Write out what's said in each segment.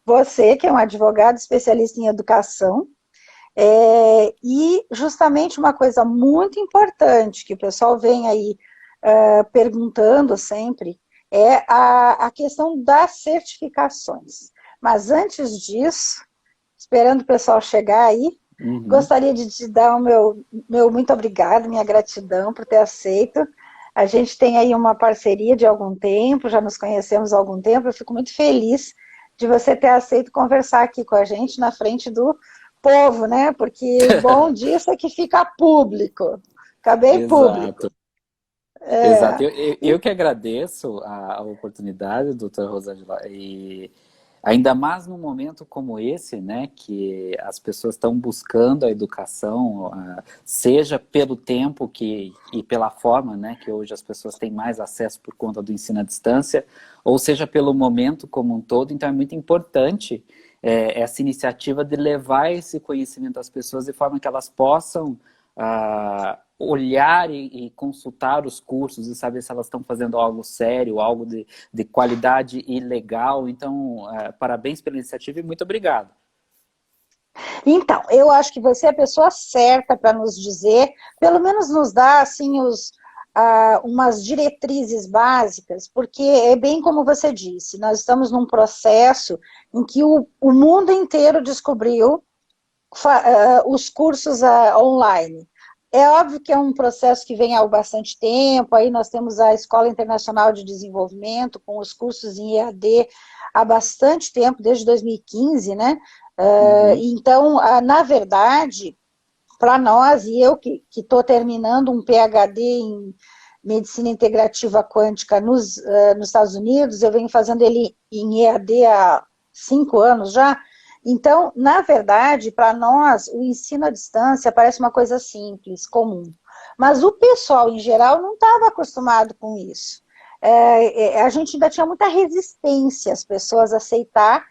você, que é um advogado especialista em educação, e justamente uma coisa muito importante que o pessoal vem aí perguntando sempre é a questão das certificações. Mas antes disso, esperando o pessoal chegar aí, Uhum. gostaria de te dar o meu muito obrigado, minha gratidão por ter aceito. A gente tem aí uma parceria de algum tempo, já nos conhecemos há algum tempo, eu fico muito feliz de você ter aceito conversar aqui com a gente na frente do povo, né? Porque o bom disso é que fica público. Acabei público. Exato, exato. Eu que agradeço a oportunidade, doutora Rosângela, e ainda mais num momento como esse, né, que as pessoas estão buscando a educação, seja pelo tempo e pela forma, né, que hoje as pessoas têm mais acesso por conta do ensino à distância, ou seja pelo momento como um todo. Então é muito importante essa iniciativa de levar esse conhecimento às pessoas de forma que elas possam olhar e consultar os cursos e saber se elas estão fazendo algo sério, algo de qualidade e legal. Então, parabéns pela iniciativa e muito obrigado. Então, eu acho que você é a pessoa certa para nos dizer, pelo menos nos dar assim umas diretrizes básicas, porque é bem como você disse, nós estamos num processo em que o mundo inteiro descobriu os cursos online. É óbvio que é um processo que vem há bastante tempo, aí nós temos a Escola Internacional de Desenvolvimento, com os cursos em EAD há bastante tempo, desde 2015, né? Uhum. Então, na verdade, para nós, e eu que estou terminando um PhD em Medicina Integrativa Quântica nos Estados Unidos, eu venho fazendo ele em EAD há 5 anos já. Então, na verdade, para nós, o ensino à distância parece uma coisa simples, comum. Mas o pessoal, em geral, não estava acostumado com isso. A gente ainda tinha muita resistência as pessoas a aceitar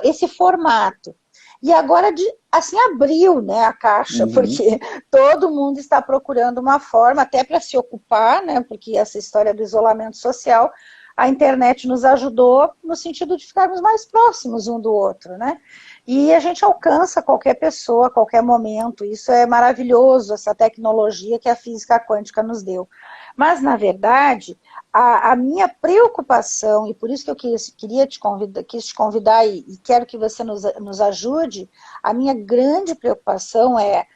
esse formato. E agora, assim, abriu, né, a caixa, Uhum. porque todo mundo está procurando uma forma, até para se ocupar, né, porque essa história do isolamento social, a internet nos ajudou no sentido de ficarmos mais próximos um do outro, né? E a gente alcança qualquer pessoa, a qualquer momento. Isso é maravilhoso, essa tecnologia que a física quântica nos deu. Mas, na verdade, a minha preocupação, e por isso que eu quis te convidar e quero que você nos ajude, a minha grande preocupação é,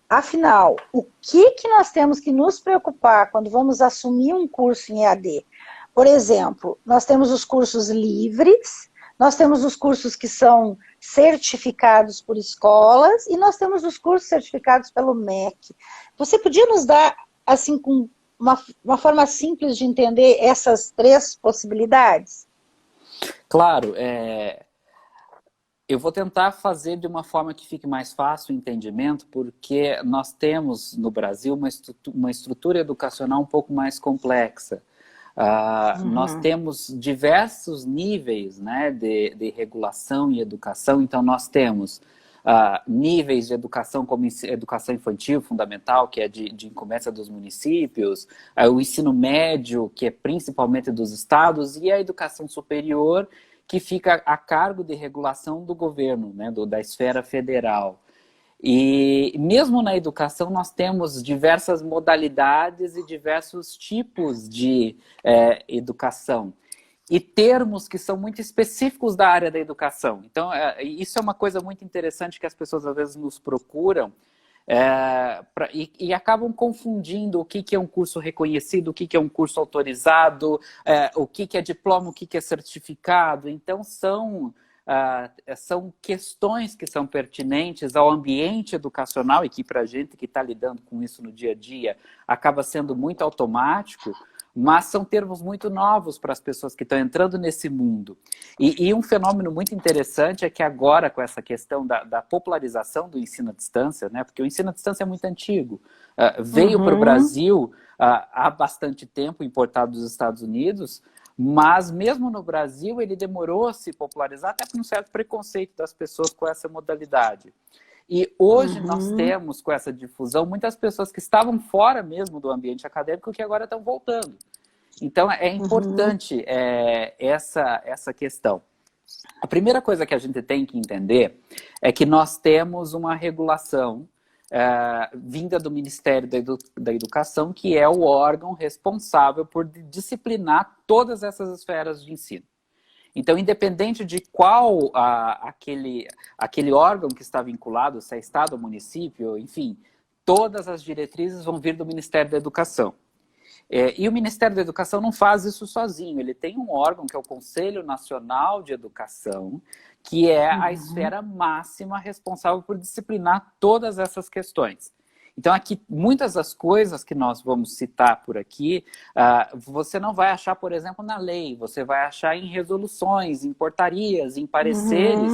afinal, o que nós temos que nos preocupar quando vamos assumir um curso em EAD? Por exemplo, nós temos os cursos livres, nós temos os cursos que são certificados por escolas e nós temos os cursos certificados pelo MEC. Você podia nos dar, assim, com uma forma simples de entender essas três possibilidades? Claro, eu vou tentar fazer de uma forma que fique mais fácil o entendimento, porque nós temos no Brasil uma estrutura educacional um pouco mais complexa. Nós Uhum. temos diversos níveis, né, de regulação e educação. Então nós temos níveis de educação como educação infantil fundamental, que é de incumbência dos municípios, o ensino médio, que é principalmente dos estados, e a educação superior, que fica a cargo de regulação do governo, né, da esfera federal. E mesmo na educação nós temos diversas modalidades e diversos tipos de educação. E termos que são muito específicos da área da educação. Então, isso é uma coisa muito interessante que as pessoas às vezes nos procuram e acabam confundindo o que é um curso reconhecido, o que é um curso autorizado, o que é diploma, o que é certificado. Então, são questões que são pertinentes ao ambiente educacional e que, para a gente que está lidando com isso no dia a dia, acaba sendo muito automático, mas são termos muito novos para as pessoas que estão entrando nesse mundo. E um fenômeno muito interessante é que agora, com essa questão da popularização do ensino à distância, né, porque o ensino à distância é muito antigo, veio para o Uhum. Brasil há bastante tempo, importado dos Estados Unidos, mas mesmo no Brasil ele demorou a se popularizar, até por um certo preconceito das pessoas com essa modalidade. E hoje nós Uhum. temos, com essa difusão, muitas pessoas que estavam fora mesmo do ambiente acadêmico que agora estão voltando. Então é Uhum. importante essa questão. A primeira coisa que a gente tem que entender é que nós temos uma regulação vinda do Ministério da Educação, que é o órgão responsável por disciplinar todas essas esferas de ensino. Então, independente de qual aquele órgão que está vinculado, se é Estado ou município, enfim, todas as diretrizes vão vir do Ministério da Educação. E o Ministério da Educação não faz isso sozinho, ele tem um órgão que é o Conselho Nacional de Educação, que é a esfera máxima responsável por disciplinar todas essas questões. Então, aqui, muitas das coisas que nós vamos citar por aqui, você não vai achar, por exemplo, na lei, você vai achar em resoluções, em portarias, em pareceres,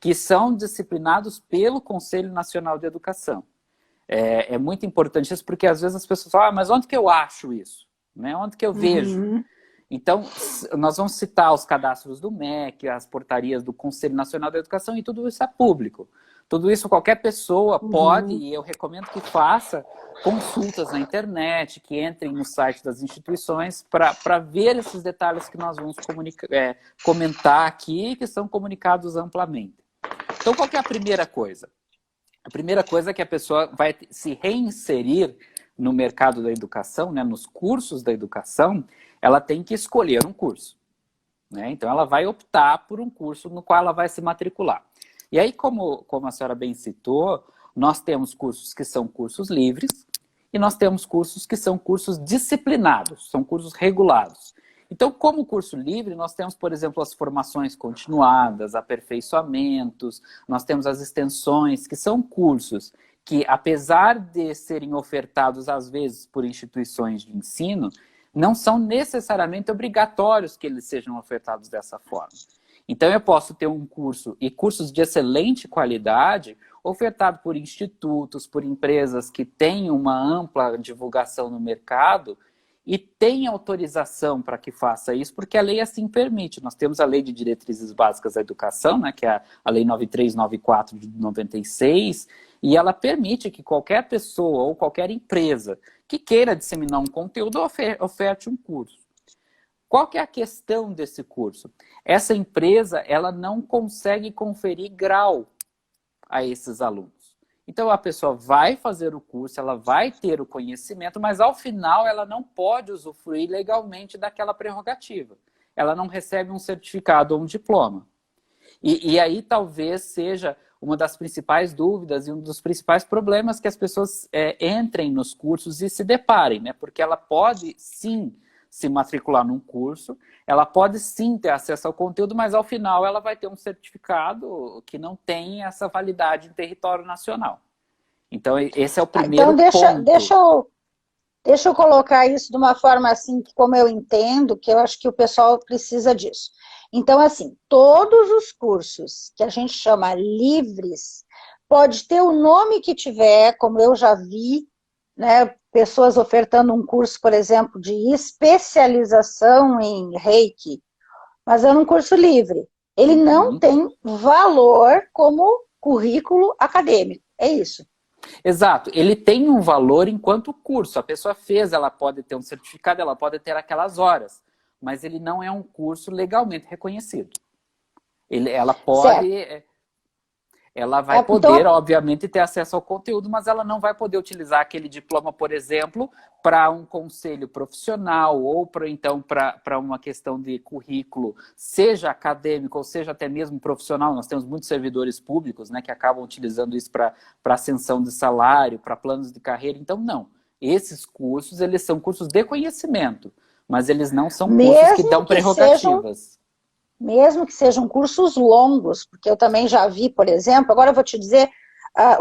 que são disciplinados pelo Conselho Nacional de Educação. É muito importante isso, porque às vezes as pessoas falam, mas onde que eu acho isso? Né? Onde que eu vejo? Então, nós vamos citar os cadastros do MEC, as portarias do Conselho Nacional da Educação, e tudo isso é público. Tudo isso qualquer pessoa pode, e eu recomendo que faça consultas na internet, que entrem no site das instituições para ver esses detalhes que nós vamos comentar aqui, que são comunicados amplamente. Então, qual que é a primeira coisa? A primeira coisa é que a pessoa vai se reinserir no mercado da educação, né, nos cursos da educação, ela tem que escolher um curso. Né? Então, ela vai optar por um curso no qual ela vai se matricular. E aí, como a senhora bem citou, nós temos cursos que são cursos livres e nós temos cursos que são cursos disciplinados, são cursos regulados. Então, como curso livre, nós temos, por exemplo, as formações continuadas, aperfeiçoamentos, nós temos as extensões, que são cursos que, apesar de serem ofertados, às vezes, por instituições de ensino, não são necessariamente obrigatórios que eles sejam ofertados dessa forma. Então, eu posso ter um curso, e cursos de excelente qualidade, ofertado por institutos, por empresas que têm uma ampla divulgação no mercado, e tem autorização para que faça isso, porque a lei assim permite. Nós temos a Lei de Diretrizes Básicas da Educação, né, que é a Lei 9394 de 96, e ela permite que qualquer pessoa ou qualquer empresa que queira disseminar um conteúdo oferte um curso. Qual que é a questão desse curso? Essa empresa, ela não consegue conferir grau a esses alunos. Então, a pessoa vai fazer o curso, ela vai ter o conhecimento, mas ao final ela não pode usufruir legalmente daquela prerrogativa. Ela não recebe um certificado ou um diploma. E aí talvez seja uma das principais dúvidas e um dos principais problemas que as pessoas entrem nos cursos e se deparem, né? Porque ela pode, sim, se matricular num curso, ela pode sim ter acesso ao conteúdo, mas ao final ela vai ter um certificado que não tem essa validade em território nacional. Então, esse é o primeiro ponto. Deixa eu colocar isso de uma forma assim, como eu entendo, que eu acho que o pessoal precisa disso. Então, assim, todos os cursos que a gente chama livres, pode ter o nome que tiver, como eu já vi, né, pessoas ofertando um curso, por exemplo, de especialização em Reiki, mas é um curso livre. Ele não tem valor como currículo acadêmico, é isso. Exato, ele tem um valor enquanto curso. A pessoa fez, ela pode ter um certificado, ela pode ter aquelas horas, mas ele não é um curso legalmente reconhecido. Ela pode... Certo. Ela vai poder, obviamente, ter acesso ao conteúdo, mas ela não vai poder utilizar aquele diploma, por exemplo, para um conselho profissional ou para uma questão de currículo, seja acadêmico ou seja até mesmo profissional. Nós temos muitos servidores públicos, né, que acabam utilizando isso para ascensão de salário, para planos de carreira. Então, não. Esses cursos, eles são cursos de conhecimento, mas eles não são cursos que dão prerrogativas. Mesmo que sejam cursos longos, porque eu também já vi, por exemplo, agora eu vou te dizer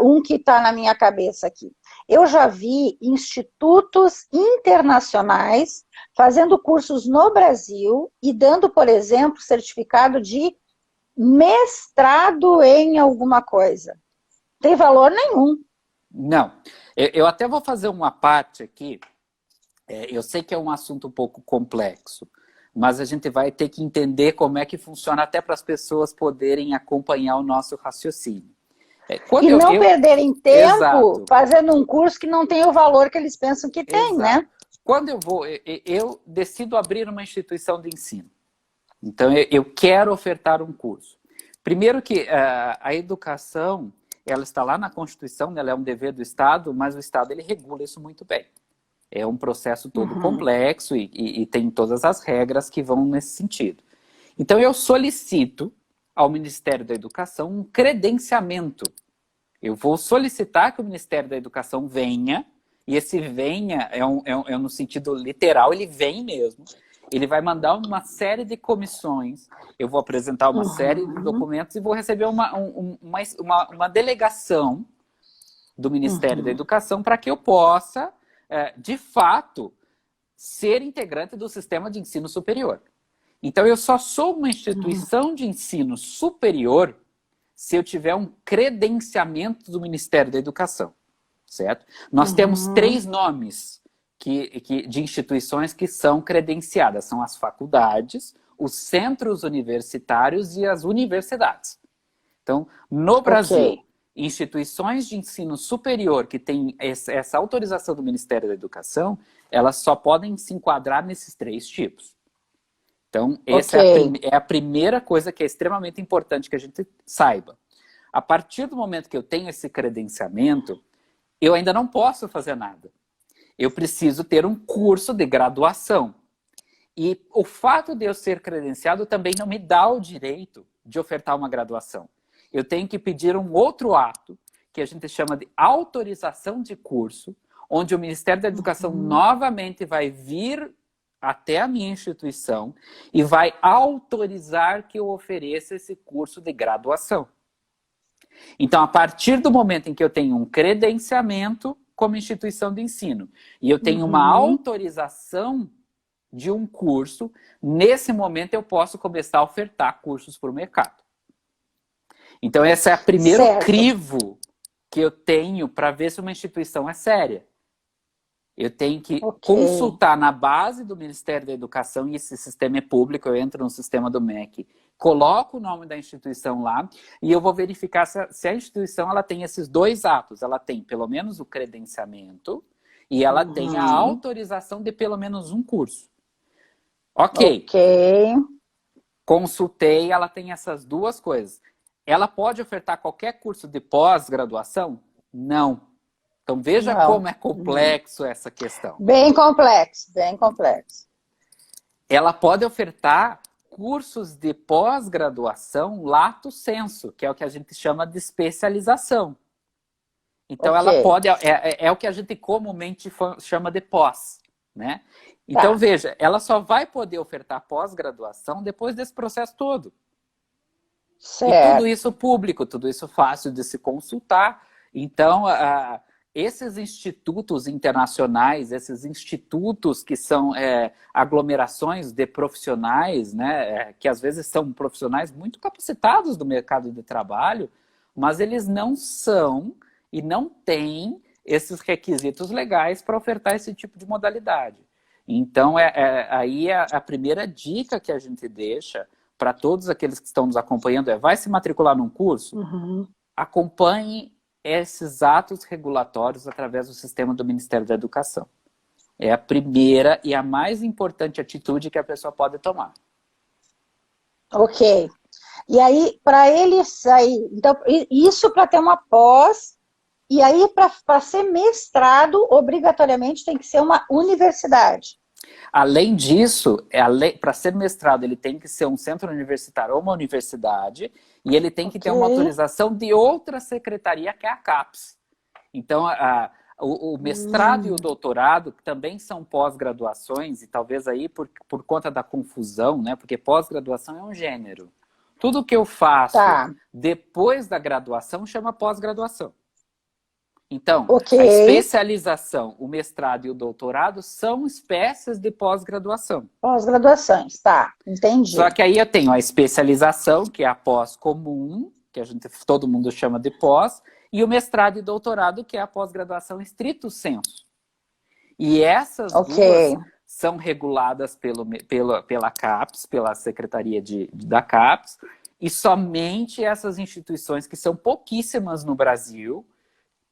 um que está na minha cabeça aqui. Eu já vi institutos internacionais fazendo cursos no Brasil e dando, por exemplo, certificado de mestrado em alguma coisa. Não tem valor nenhum. Não. Eu até vou fazer uma parte aqui. Eu sei que é um assunto um pouco complexo, mas a gente vai ter que entender como é que funciona até para as pessoas poderem acompanhar o nosso raciocínio. Não perderem tempo fazendo um curso que não tem o valor que eles pensam que tem, né? Quando eu decido abrir uma instituição de ensino. Então, eu quero ofertar um curso. Primeiro que a educação, ela está lá na Constituição, né? Ela é um dever do Estado, mas o Estado ele regula isso muito bem. É um processo todo complexo e tem todas as regras que vão nesse sentido. Então, eu solicito ao Ministério da Educação um credenciamento. Eu vou solicitar que o Ministério da Educação venha, e esse venha é no sentido literal, ele vem mesmo. Ele vai mandar uma série de comissões, eu vou apresentar uma série de documentos e vou receber uma delegação do Ministério da Educação para que eu possa, de fato, ser integrante do sistema de ensino superior. Então, eu só sou uma instituição de ensino superior se eu tiver um credenciamento do Ministério da Educação, certo? Nós temos 3 nomes de instituições que são credenciadas. São as faculdades, os centros universitários e as universidades. Então, no Brasil, instituições de ensino superior que têm essa autorização do Ministério da Educação, elas só podem se enquadrar nesses 3 tipos. Então, essa é a primeira coisa que é extremamente importante que a gente saiba. A partir do momento que eu tenho esse credenciamento, eu ainda não posso fazer nada. Eu preciso ter um curso de graduação. E o fato de eu ser credenciado também não me dá o direito de ofertar uma graduação. Eu tenho que pedir um outro ato, que a gente chama de autorização de curso, onde o Ministério da Educação novamente vai vir até a minha instituição e vai autorizar que eu ofereça esse curso de graduação. Então, a partir do momento em que eu tenho um credenciamento como instituição de ensino e eu tenho uma autorização de um curso, nesse momento eu posso começar a ofertar cursos para o mercado. Então, esse é o primeiro crivo que eu tenho para ver se uma instituição é séria. Eu tenho que consultar na base do Ministério da Educação, e esse sistema é público, eu entro no sistema do MEC, coloco o nome da instituição lá, e eu vou verificar se a instituição ela tem esses 2 atos. Ela tem pelo menos o credenciamento e ela tem a autorização de pelo menos um curso. Ok. Consultei, ela tem essas 2 coisas. Ela pode ofertar qualquer curso de pós-graduação? Não. Então, veja como é complexo essa questão. Bem complexo, bem complexo. Ela pode ofertar cursos de pós-graduação lato sensu, que é o que a gente chama de especialização. Então, ela pode... É o que a gente comumente chama de pós, né? Então, veja, ela só vai poder ofertar pós-graduação depois desse processo todo. E tudo isso público, tudo isso fácil de se consultar. Então, esses institutos internacionais, esses institutos que são aglomerações de profissionais, né, que às vezes são profissionais muito capacitados do mercado de trabalho, mas eles não são e não têm esses requisitos legais para ofertar esse tipo de modalidade. Então, aí a primeira dica que a gente deixa para todos aqueles que estão nos acompanhando vai se matricular num curso? Acompanhe esses atos regulatórios através do sistema do Ministério da Educação. É a primeira e a mais importante atitude que a pessoa pode tomar. Ok. E aí, para ele sair... Então, isso para ter uma pós... E aí, para ser mestrado, obrigatoriamente tem que ser uma universidade. Além disso, para ser mestrado, ele tem que ser um centro universitário ou uma universidade, e ele tem que ter uma autorização de outra secretaria, que é a CAPES. Então, o mestrado e o doutorado também são pós-graduações, e talvez aí por conta da confusão, né? Porque pós-graduação é um gênero. Tudo que eu faço depois da graduação chama pós-graduação. Então, a especialização, o mestrado e o doutorado são espécies de pós-graduação. Pós-graduações, entendi. Só que aí eu tenho a especialização, que é a pós-comum, que todo mundo chama de pós, e o mestrado e doutorado, que é a pós-graduação estrito sensu. E essas duas são reguladas pela CAPES, pela Secretaria da CAPES, e somente essas instituições, que são pouquíssimas no Brasil,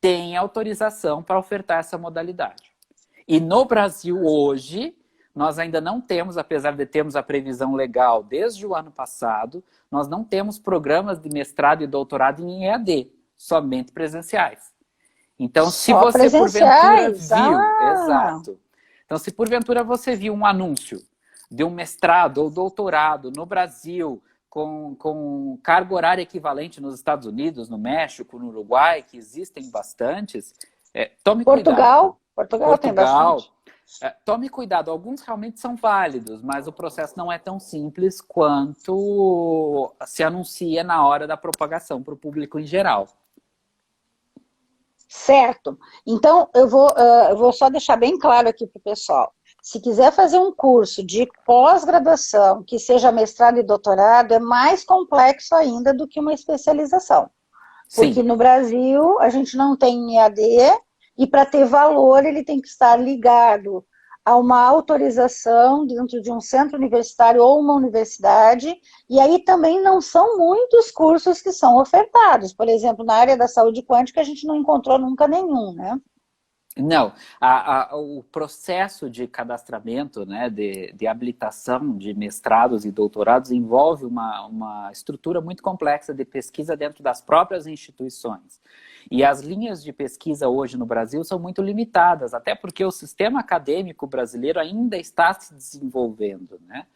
tem autorização para ofertar essa modalidade. E no Brasil, hoje, nós ainda não temos, apesar de termos a previsão legal desde o ano passado, nós não temos programas de mestrado e doutorado em EAD, somente presenciais. Então, se Só você porventura presenciais? viu, exato. Então, se porventura você viu um anúncio de um mestrado ou doutorado no Brasil, com carga horária equivalente nos Estados Unidos, no México, no Uruguai, que existem bastantes, tome cuidado. Portugal tem bastante. Tome cuidado, alguns realmente são válidos, mas o processo não é tão simples quanto se anuncia na hora da propagação para o público em geral. Certo. Então, eu vou só deixar bem claro aqui para o pessoal. Se quiser fazer um curso de pós-graduação, que seja mestrado e doutorado, é mais complexo ainda do que uma especialização. Porque Sim. no Brasil, a gente não tem EAD, e para ter valor, ele tem que estar ligado a uma autorização dentro de um centro universitário ou uma universidade, e aí também não são muitos cursos que são ofertados. Por exemplo, na área da saúde quântica, a gente não encontrou nunca nenhum, né? Não, o processo de cadastramento, né, de habilitação de mestrados e doutorados envolve uma estrutura muito complexa de pesquisa dentro das próprias instituições. E as linhas de pesquisa hoje no Brasil são muito limitadas, até porque o sistema acadêmico brasileiro ainda está se desenvolvendo, né?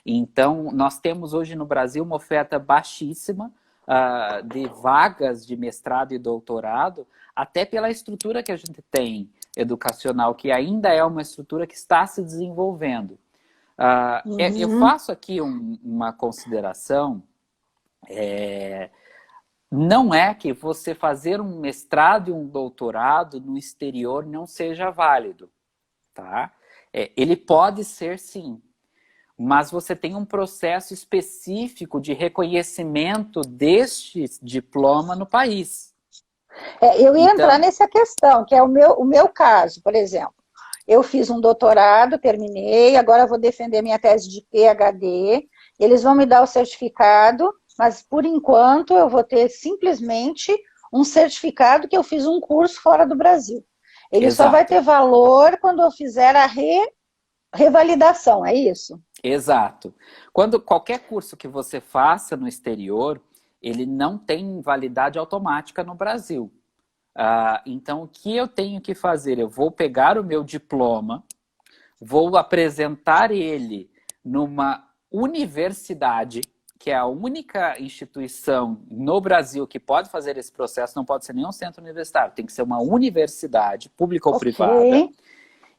Então, nós temos hoje no Brasil uma oferta baixíssima de vagas de mestrado e doutorado, até pela estrutura que a gente tem educacional, que ainda é uma estrutura que está se desenvolvendo. Eu faço aqui uma consideração, não é que você fazer um mestrado e um doutorado no exterior não seja válido, tá? Ele pode ser sim, mas você tem um processo específico de reconhecimento deste diploma no país. Eu ia entrar nessa questão, que é o meu caso, por exemplo. Eu fiz um doutorado, terminei, agora vou defender minha tese de PhD, eles vão me dar o certificado, mas por enquanto eu vou ter simplesmente um certificado que eu fiz um curso fora do Brasil. Ele Exato. Só vai ter valor quando eu fizer a revalidação, é isso? Exato. Qualquer curso que você faça no exterior, ele não tem validade automática no Brasil. Então, o que eu tenho que fazer? Eu vou pegar o meu diploma, vou apresentar ele numa universidade, que é a única instituição no Brasil que pode fazer esse processo, não pode ser nenhum centro universitário, tem que ser uma universidade, pública ou privada,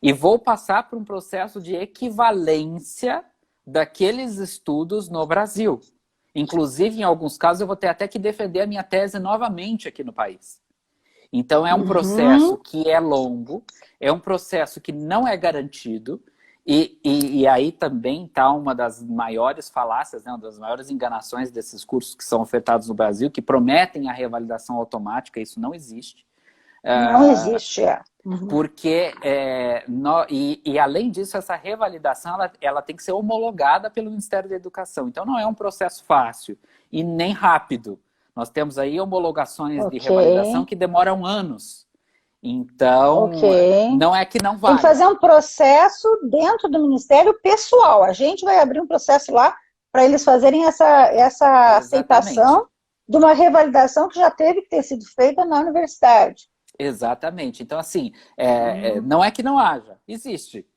e vou passar por um processo de equivalência daqueles estudos no Brasil. Inclusive, em alguns casos, eu vou ter até que defender a minha tese novamente aqui no país. Então, é um processo que é longo, é um processo que não é garantido, e aí também está uma das maiores falácias, né, uma das maiores enganações desses cursos que são ofertados no Brasil, que prometem a revalidação automática, isso não existe. Não existe, Porque, além disso, essa revalidação ela tem que ser homologada pelo Ministério da Educação. Então, não é um processo fácil e nem rápido. Nós temos aí homologações de revalidação que demoram anos. Então, não é que não vale. Tem que fazer um processo dentro do Ministério pessoal. A gente vai abrir um processo lá para eles fazerem essa aceitação de uma revalidação que já teve que ter sido feita na universidade. Exatamente. Então, assim, não é que não haja, existe.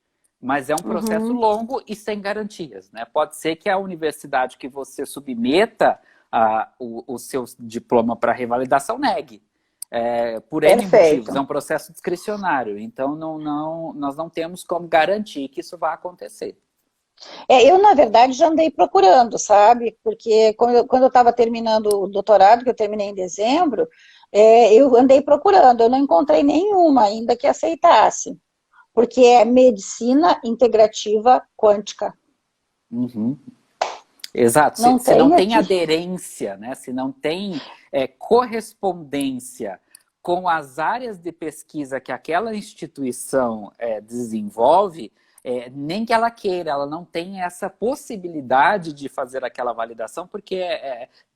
Mas é um processo longo e sem garantias, né? Pode ser que a universidade que você submeta o seu diploma para revalidação negue. Por N motivos, é um processo discricionário. Então, nós não temos como garantir que isso vai acontecer. Eu, na verdade, já andei procurando, sabe? Porque quando eu estava terminando o doutorado, que eu terminei em dezembro, eu andei procurando, eu não encontrei nenhuma ainda que aceitasse, porque é medicina integrativa quântica. Exato, se não tem aderência, né? Se não tem correspondência com as áreas de pesquisa que aquela instituição desenvolve, nem que ela queira, ela não tem essa possibilidade de fazer aquela validação, porque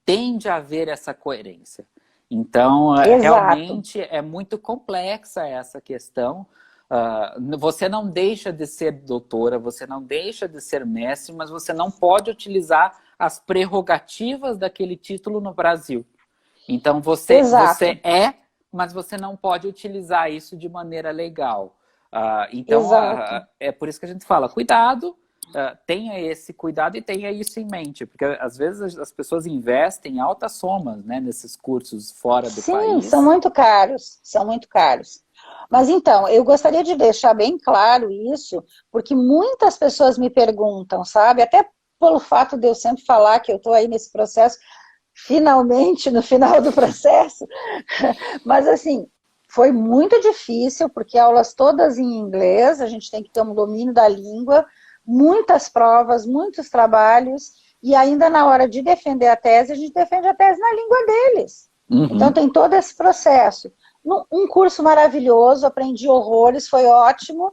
tende a haver essa coerência. Então, realmente é muito complexa essa questão, Você não deixa de ser doutora, você não deixa de ser mestre, mas você não pode utilizar as prerrogativas daquele título no Brasil. Então, você mas você não pode utilizar isso de maneira legal. Então, é por isso que a gente fala, cuidado, tenha esse cuidado e tenha isso em mente, porque às vezes as pessoas investem altas somas, né, nesses cursos fora do país. Sim, são muito caros, são muito caros. Mas então, eu gostaria de deixar bem claro isso, porque muitas pessoas me perguntam, sabe, até pelo fato de eu sempre falar que eu estou aí nesse processo, finalmente, no final do processo, mas assim, foi muito difícil, porque aulas todas em inglês, a gente tem que ter um domínio da língua, muitas provas, muitos trabalhos, e ainda na hora de defender a tese, a gente defende a tese na língua deles. Uhum. Então tem todo esse processo. Um curso maravilhoso, aprendi horrores, foi ótimo,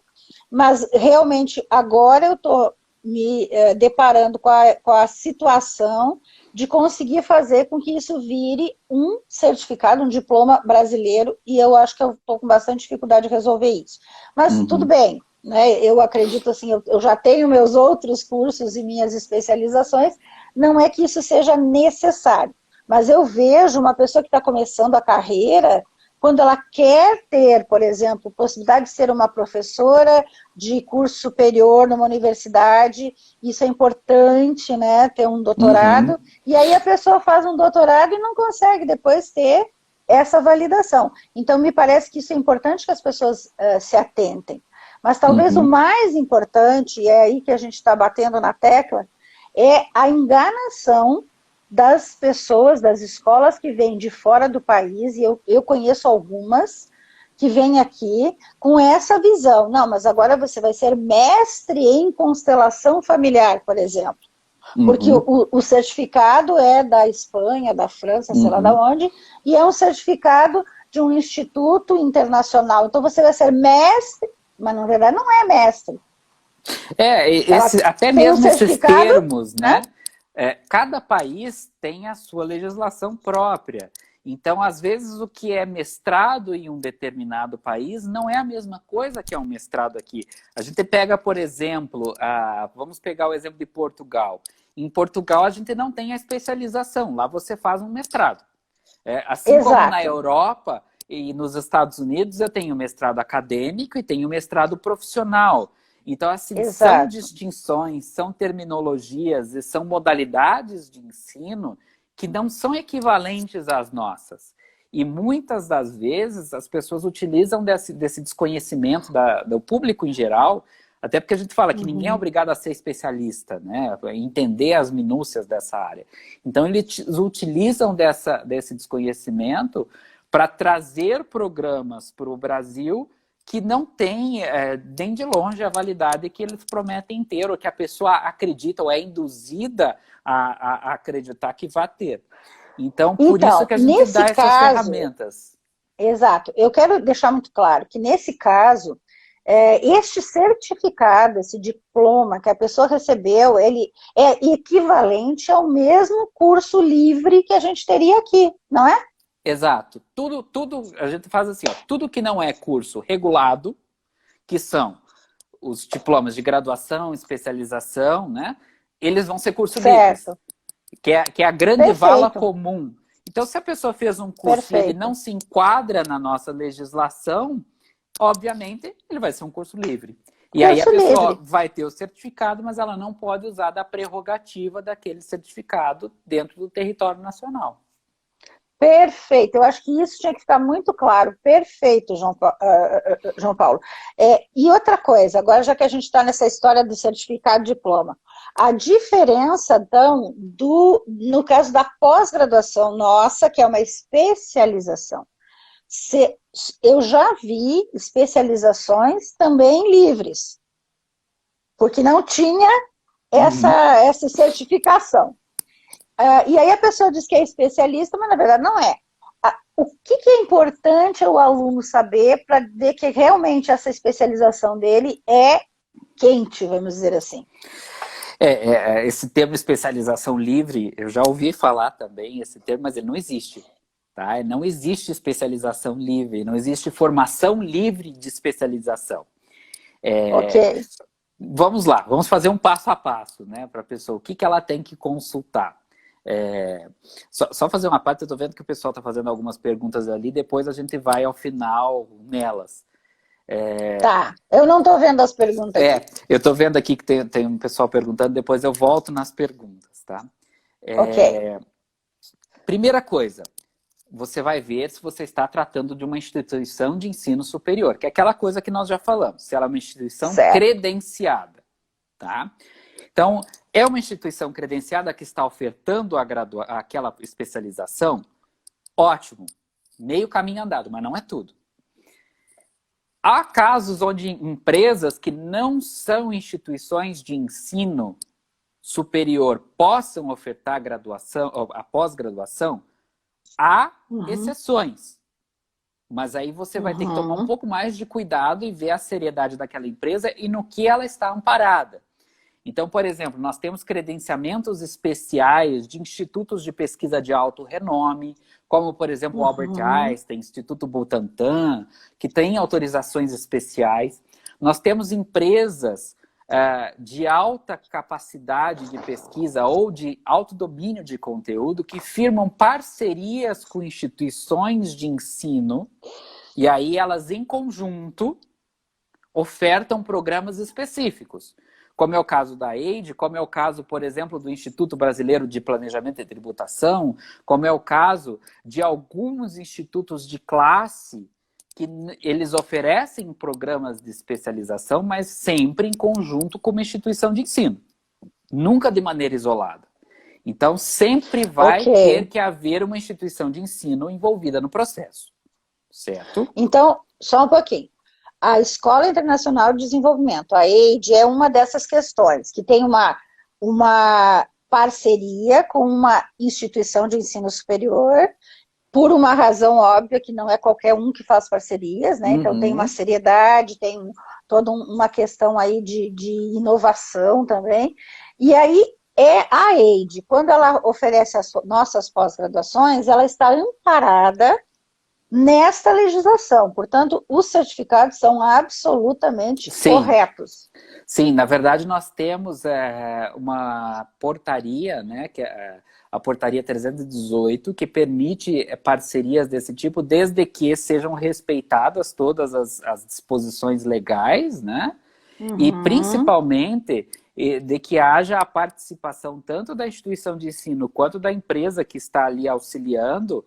mas realmente agora eu estou me deparando com a situação de conseguir fazer com que isso vire um certificado, um diploma brasileiro, e eu acho que eu estou com bastante dificuldade de resolver isso. Mas tudo bem, né? Eu acredito assim, eu já tenho meus outros cursos e minhas especializações, não é que isso seja necessário, mas eu vejo uma pessoa que está começando a carreira, quando ela quer ter, por exemplo, possibilidade de ser uma professora de curso superior numa universidade, isso é importante, né, ter um doutorado, e aí a pessoa faz um doutorado e não consegue depois ter essa validação. Então, me parece que isso é importante que as pessoas se atentem. Mas talvez o mais importante, e é aí que a gente está batendo na tecla, é a enganação das pessoas, das escolas que vêm de fora do país, e eu conheço algumas que vêm aqui com essa visão. Não, mas agora você vai ser mestre em constelação familiar, por exemplo. Porque o certificado é da Espanha, da França, sei lá de onde, e é um certificado de um instituto internacional. Então você vai ser mestre, mas na verdade não é mestre. Até mesmo esses termos, né? Cada país tem a sua legislação própria. Então, às vezes, o que é mestrado em um determinado país não é a mesma coisa que é um mestrado aqui. A gente pega, por exemplo, vamos pegar o exemplo de Portugal. Em Portugal, a gente não tem a especialização. Lá você faz um mestrado. Assim como na Europa e nos Estados Unidos, eu tenho mestrado acadêmico e tenho mestrado profissional. Então, assim, são distinções, são terminologias e são modalidades de ensino que não são equivalentes às nossas. E muitas das vezes as pessoas utilizam desse desconhecimento do público em geral, até porque a gente fala que ninguém é obrigado a ser especialista, né? Entender as minúcias dessa área. Então, eles utilizam desse desconhecimento para trazer programas para o Brasil que não tem nem de longe a validade que eles prometem ter, ou que a pessoa acredita ou é induzida a acreditar que vai ter. Então, por isso que a gente dá essas ferramentas. Exato. Eu quero deixar muito claro que, nesse caso, este certificado, esse diploma que a pessoa recebeu, ele é equivalente ao mesmo curso livre que a gente teria aqui, não é? Exato. Tudo, a gente faz assim, ó, tudo que não é curso regulado, que são os diplomas de graduação, especialização, né? Eles vão ser curso livres. Que é a grande vala comum. Então, se a pessoa fez um curso e ele não se enquadra na nossa legislação, obviamente, ele vai ser um curso livre. E aí a pessoa vai ter o certificado, mas ela não pode usar da prerrogativa daquele certificado dentro do território nacional. Perfeito, eu acho que isso tinha que ficar muito claro. Perfeito, João Paulo. E outra coisa, agora já que a gente está nessa história do certificado de diploma, a diferença, então, no caso da pós-graduação nossa, que é uma especialização, eu já vi especializações também livres, porque não tinha essa certificação. E aí a pessoa diz que é especialista, mas na verdade não é. O que é importante o aluno saber para ver que realmente essa especialização dele é quente, vamos dizer assim? Esse termo especialização livre, eu já ouvi falar também esse termo, mas ele não existe. tá? Não existe especialização livre, não existe formação livre de especialização. Ok. Vamos lá, vamos fazer um passo a passo, né, para a pessoa. O que ela tem que consultar? Só fazer uma parte, eu estou vendo que o pessoal está fazendo algumas perguntas ali, depois a gente vai ao final nelas. Tá, eu não estou vendo as perguntas aqui. Eu estou vendo aqui que tem um pessoal perguntando, depois eu volto nas perguntas, tá? Ok. Primeira coisa, você vai ver se você está tratando de uma instituição de ensino superior, que é aquela coisa que nós já falamos, se ela é uma instituição credenciada, tá? Então, é uma instituição credenciada que está ofertando aquela especialização? Ótimo, meio caminho andado, mas não é tudo. Há casos onde empresas que não são instituições de ensino superior possam ofertar a pós-graduação? Há exceções. Mas aí você vai ter que tomar um pouco mais de cuidado e ver a seriedade daquela empresa e no que ela está amparada. Então, por exemplo, nós temos credenciamentos especiais de institutos de pesquisa de alto renome, como, por exemplo, o Albert Einstein, Instituto Butantan, que têm autorizações especiais. Nós temos empresas de alta capacidade de pesquisa ou de alto domínio de conteúdo que firmam parcerias com instituições de ensino e aí elas, em conjunto, ofertam programas específicos. Como é o caso da EIDE, como é o caso, por exemplo, do Instituto Brasileiro de Planejamento e Tributação, como é o caso de alguns institutos de classe que eles oferecem programas de especialização, mas sempre em conjunto com uma instituição de ensino. Nunca de maneira isolada. Então, sempre vai ter que haver uma instituição de ensino envolvida no processo. Certo? Então, só um pouquinho. A Escola Internacional de Desenvolvimento, a EIDE, é uma dessas questões, que tem uma parceria com uma instituição de ensino superior, por uma razão óbvia, que não é qualquer um que faz parcerias, né? Então tem uma seriedade, tem toda uma questão aí de inovação também. E aí, a EIDE, quando ela oferece as nossas pós-graduações, ela está amparada nesta legislação. Portanto, os certificados são absolutamente corretos. Sim, na verdade nós temos uma portaria, né, que é a portaria 318, que permite parcerias desse tipo, desde que sejam respeitadas todas as disposições legais, né, e principalmente de que haja a participação tanto da instituição de ensino quanto da empresa que está ali auxiliando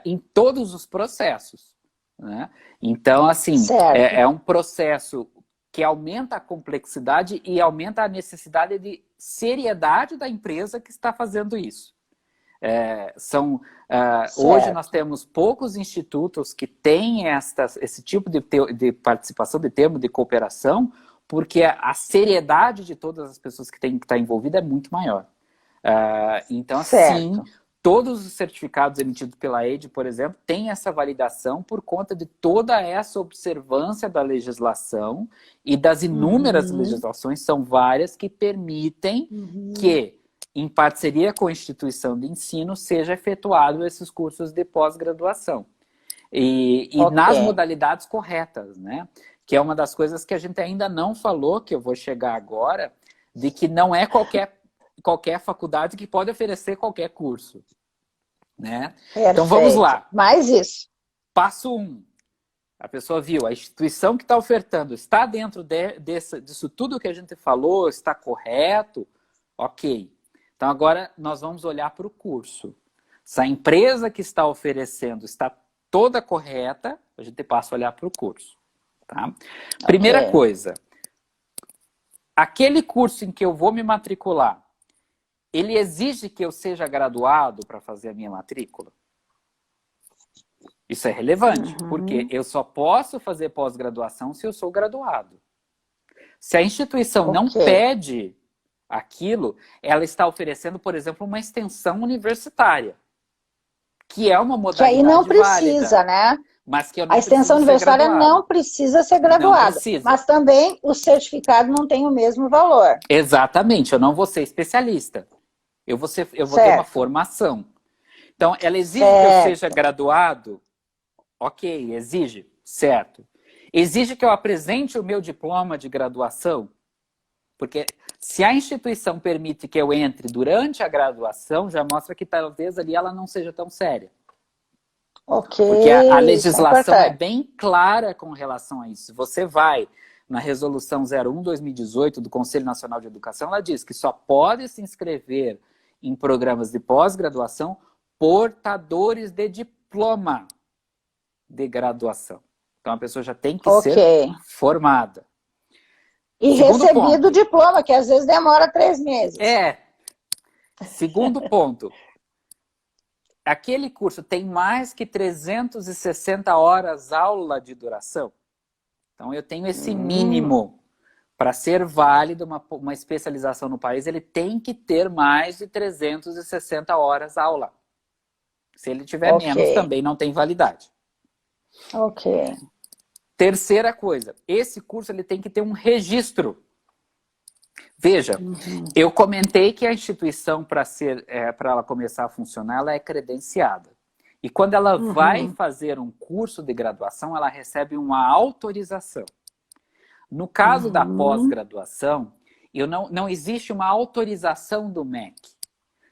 em todos os processos, né? Então, assim, é um processo que aumenta a complexidade e aumenta a necessidade de seriedade da empresa que está fazendo isso. Hoje nós temos poucos institutos que têm esse tipo de participação, de termo de cooperação, porque a seriedade de todas as pessoas que têm que estar envolvidas é muito maior. Então, sim, todos os certificados emitidos pela EIDE, por exemplo, têm essa validação por conta de toda essa observância da legislação e das inúmeras legislações, são várias, que permitem que, em parceria com a instituição de ensino, seja efetuado esses cursos de pós-graduação. E nas modalidades corretas, né? Que é uma das coisas que a gente ainda não falou, que eu vou chegar agora, de que não é qualquer faculdade que pode oferecer qualquer curso, né? Então vamos lá. Mais isso. Passo 1. A pessoa viu, a instituição que está ofertando está dentro disso tudo que a gente falou, está correto? Ok. Então agora nós vamos olhar para o curso. Se a empresa que está oferecendo está toda correta, a gente passa a olhar para o curso. Tá? Primeira coisa, aquele curso em que eu vou me matricular, ele exige que eu seja graduado para fazer a minha matrícula? Isso é relevante, porque eu só posso fazer pós-graduação se eu sou graduado. Se a instituição não pede aquilo, ela está oferecendo, por exemplo, uma extensão universitária, que é uma modalidade válida. Que aí não precisa, válida, né? Mas que eu não a extensão universitária não precisa ser graduada, mas também o certificado não tem o mesmo valor. Exatamente, eu não vou ser especialista. Eu vou ter uma formação. Então, ela exige que eu seja graduado? Ok, exige, certo. Exige que eu apresente o meu diploma de graduação? Porque se a instituição permite que eu entre durante a graduação, já mostra que talvez ali ela não seja tão séria. Ok. Porque a legislação é importante. bem clara com relação a isso. Você vai na Resolução 01/2018 do Conselho Nacional de Educação, ela diz que só pode se inscrever em programas de pós-graduação portadores de diploma de graduação. Então a pessoa já tem que ser formada. E Segundo recebido ponto. o diploma, que às vezes demora 3 meses. Segundo ponto. Aquele curso tem mais que 360 horas aula de duração. Então eu tenho esse mínimo. Para ser válido uma especialização no país, ele tem que ter mais de 360 horas aula. Se ele tiver menos, também não tem validade. Ok. Terceira coisa, esse curso ele tem que ter um registro. Veja, eu comentei que a instituição, para ela começar a funcionar, ela é credenciada. E quando ela vai fazer um curso de graduação, ela recebe uma autorização. No caso da pós-graduação, não existe uma autorização do MEC.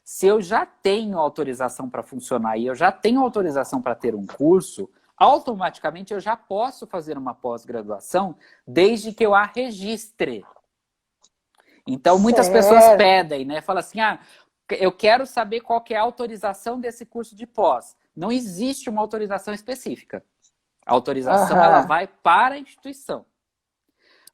Se eu já tenho autorização para funcionar e eu já tenho autorização para ter um curso, automaticamente eu já posso fazer uma pós-graduação desde que eu a registre. Então, muitas pessoas pedem, né? Falam assim, eu quero saber qual que é a autorização desse curso de pós. Não existe uma autorização específica. A autorização ela vai para a instituição.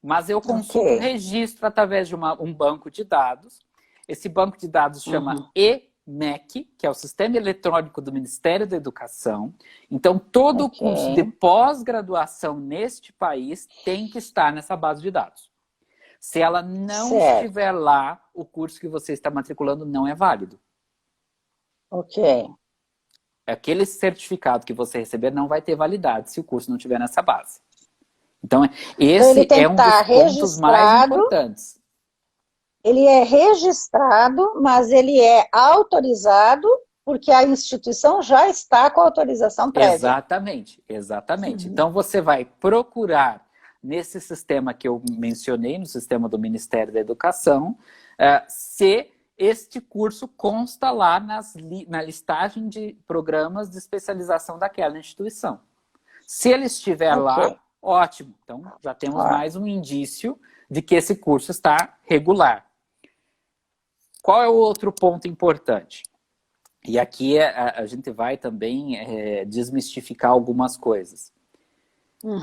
Mas eu consulto o registro através de um banco de dados. Esse banco de dados chama EMEC, que é o Sistema Eletrônico do Ministério da Educação. Então, todo curso de pós-graduação neste país tem que estar nessa base de dados. Se ela não estiver lá, o curso que você está matriculando não é válido. Ok. Aquele certificado que você receber não vai ter validade se o curso não estiver nessa base. Então, esse é um dos pontos mais importantes. Ele é registrado, mas ele é autorizado porque a instituição já está com a autorização prévia. Exatamente, exatamente. Então, você vai procurar nesse sistema que eu mencionei, no sistema do Ministério da Educação, se este curso consta lá na listagem de programas de especialização daquela instituição. Se ele estiver lá, ótimo. Então, já temos mais um indício de que esse curso está regular. Qual é o outro ponto importante? E aqui a gente vai também desmistificar algumas coisas.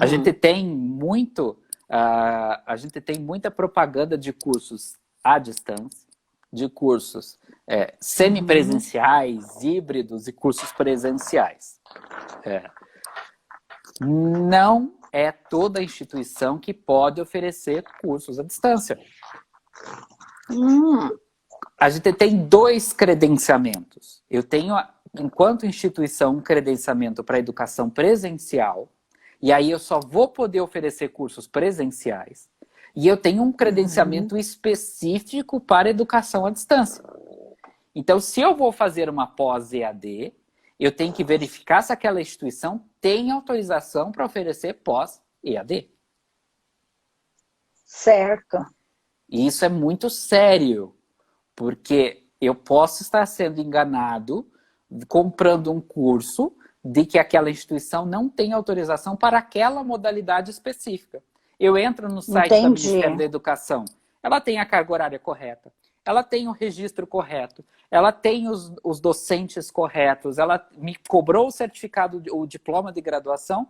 A gente tem muita propaganda de cursos à distância, de cursos semipresenciais, híbridos e cursos presenciais. Não é toda instituição que pode oferecer cursos à distância. A gente tem 2 credenciamentos. Eu tenho, enquanto instituição, um credenciamento para educação presencial, e aí eu só vou poder oferecer cursos presenciais. E eu tenho um credenciamento específico para educação à distância. Então, se eu vou fazer uma pós-EAD, eu tenho que verificar se aquela instituição tem autorização para oferecer pós-EAD. Certo. E isso é muito sério, porque eu posso estar sendo enganado comprando um curso de que aquela instituição não tem autorização para aquela modalidade específica. Eu entro no site do Ministério da Educação, ela tem a carga horária correta, ela tem o registro correto, ela tem os docentes corretos, ela me cobrou o certificado, o diploma de graduação,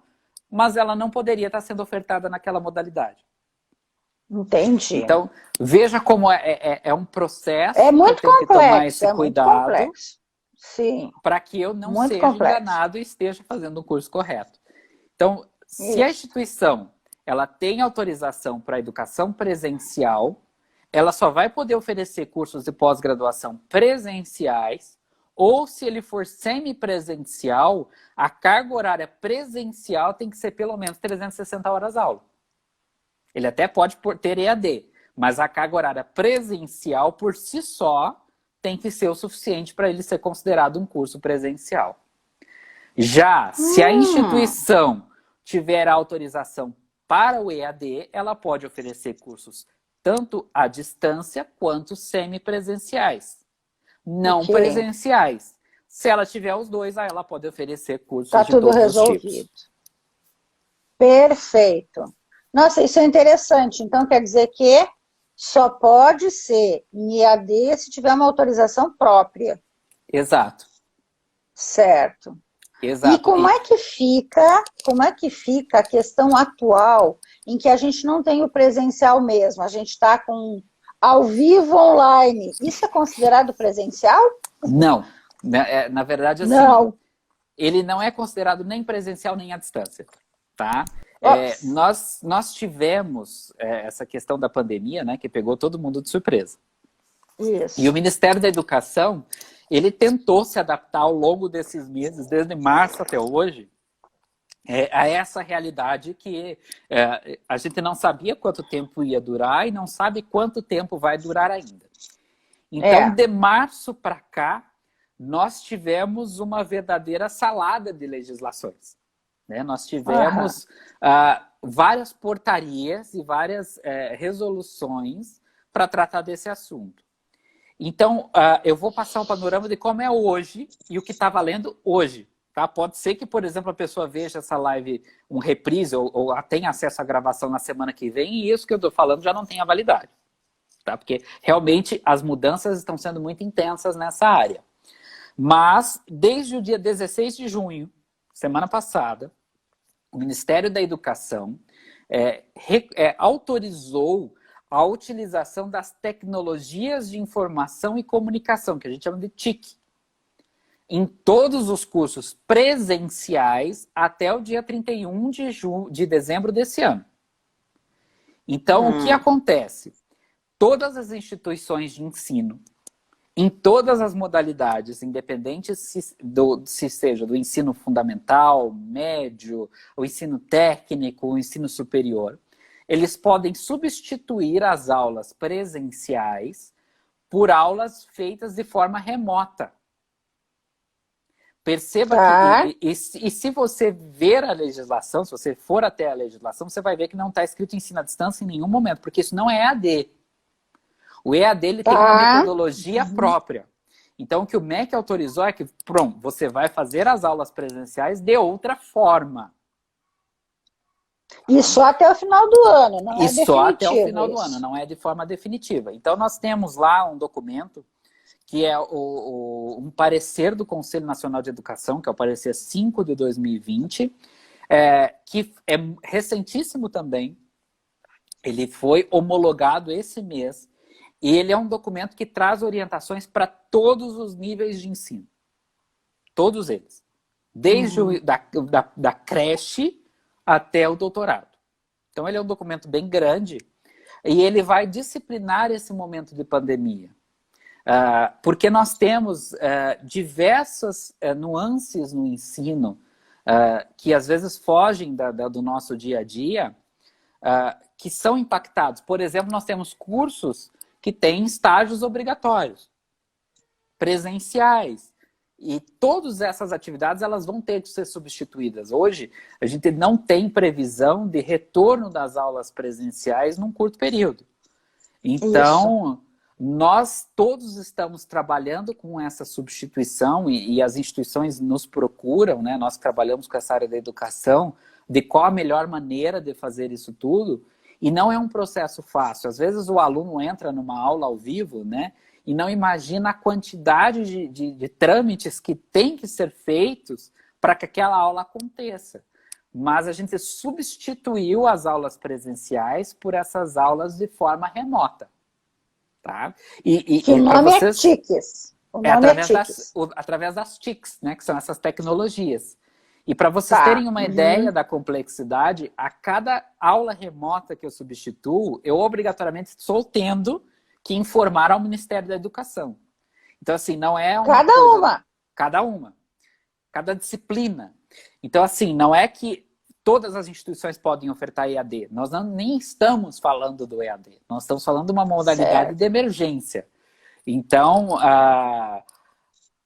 mas ela não poderia estar sendo ofertada naquela modalidade. Entendi. Então, veja como é um processo. É muito que eu tenho complexo, que tomar esse cuidado. Sim. Para que eu não muito seja complexo. enganado e esteja fazendo o curso correto. Então, se a instituição ela tem autorização para educação presencial, ela só vai poder oferecer cursos de pós-graduação presenciais, ou se ele for semipresencial, a carga horária presencial tem que ser pelo menos 360 horas aula. Ele até pode ter EAD, mas a carga horária presencial por si só tem que ser o suficiente para ele ser considerado um curso presencial. Já se a instituição tiver autorização para o EAD, ela pode oferecer cursos tanto à distância quanto semipresenciais. Não presenciais. Se ela tiver os dois, aí ela pode oferecer cursos de todos os tipos. Perfeito. Nossa, isso é interessante. Então, quer dizer que só pode ser em EAD se tiver uma autorização própria. Exato. Certo. Exato. E como é que fica a questão atual em que a gente não tem o presencial mesmo? A gente está com ao vivo online. Isso é considerado presencial? Não. Na verdade, assim, não. Ele não é considerado nem presencial nem à distância. Tá? Nós tivemos essa questão da pandemia, né, que pegou todo mundo de surpresa. Isso. E o Ministério da Educação, ele tentou se adaptar ao longo desses meses, desde março até hoje, a essa realidade que a gente não sabia quanto tempo ia durar e não sabe quanto tempo vai durar ainda. Então, de março para cá, nós tivemos uma verdadeira salada de legislações. Né? Nós tivemos várias portarias e várias resoluções para tratar desse assunto. Então, eu vou passar um panorama de como é hoje e o que está valendo hoje. Tá? Pode ser que, por exemplo, a pessoa veja essa live, um reprise, ou tenha acesso à gravação na semana que vem, e isso que eu estou falando já não tenha validade. Tá? Porque, realmente, as mudanças estão sendo muito intensas nessa área. Mas, desde o dia 16 de junho, semana passada, o Ministério da Educação autorizou a utilização das tecnologias de informação e comunicação, que a gente chama de TIC, em todos os cursos presenciais até o dia 31 de dezembro desse ano. Então, o que acontece? Todas as instituições de ensino, em todas as modalidades, independente se seja do ensino fundamental, médio, o ensino técnico, o ensino superior, eles podem substituir as aulas presenciais por aulas feitas de forma remota. Perceba que... E se você ver a legislação, se você for até a legislação, você vai ver que não está escrito ensino à distância em nenhum momento, porque isso não é EAD. O EAD ele tem uma metodologia própria. Então, o que o MEC autorizou é que, pronto, você vai fazer as aulas presenciais de outra forma. E só até o final do ano, não é definitivo. E só até o final do ano, não é de forma definitiva. Então, nós temos lá um documento que é um parecer do Conselho Nacional de Educação, que é o parecer 5 de 2020, que é recentíssimo também. Ele foi homologado esse mês. E ele é um documento que traz orientações para todos os níveis de ensino. Todos eles. Desde da creche até o doutorado. Então, ele é um documento bem grande e ele vai disciplinar esse momento de pandemia. Porque nós temos diversas nuances no ensino que às vezes fogem do nosso dia a dia, que são impactados. Por exemplo, nós temos cursos que têm estágios obrigatórios, presenciais. E todas essas atividades elas vão ter que ser substituídas. Hoje, a gente não tem previsão de retorno das aulas presenciais num curto período. Então, nós todos estamos trabalhando com essa substituição e as instituições nos procuram, né? Nós trabalhamos com essa área da educação, de qual a melhor maneira de fazer isso tudo. E não é um processo fácil. Às vezes o aluno entra numa aula ao vivo, né, e não imagina a quantidade de trâmites que tem que ser feitos para que aquela aula aconteça. Mas a gente substituiu as aulas presenciais por essas aulas de forma remota. Tá? O nome é TICs. Através das TICs, né, que são essas tecnologias. E para vocês terem uma ideia da complexidade, a cada aula remota que eu substituo, eu obrigatoriamente estou tendo que informar ao Ministério da Educação. Então, assim, não é uma Cada uma. Cada disciplina. Então, assim, não é que todas as instituições podem ofertar EAD. Nós nem estamos falando do EAD. Nós estamos falando de uma modalidade de emergência. Então,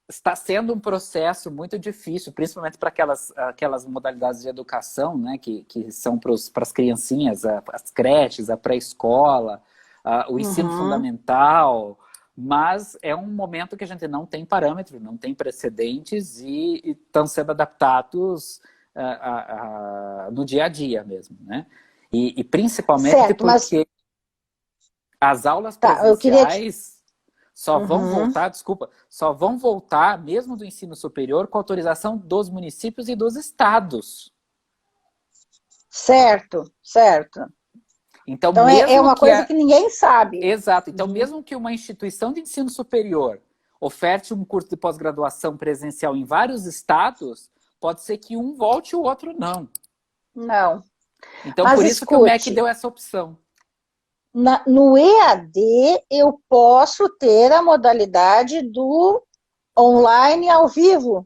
está sendo um processo muito difícil, principalmente para aquelas modalidades de educação, né, que são para as criancinhas, as creches, a pré-escola, o ensino fundamental, mas é um momento que a gente não tem parâmetro, não tem precedentes e estão sendo adaptados no dia a dia mesmo, né? E principalmente certo, porque as aulas presenciais só vão voltar, só vão voltar, mesmo do ensino superior, com autorização dos municípios e dos estados. Certo, certo. Então mesmo é uma coisa que ninguém sabe. Exato. Então, mesmo que uma instituição de ensino superior oferte um curso de pós-graduação presencial em vários estados, pode ser que um volte e o outro não. Não. Então, por isso que o MEC deu essa opção. No EAD, eu posso ter a modalidade do online ao vivo?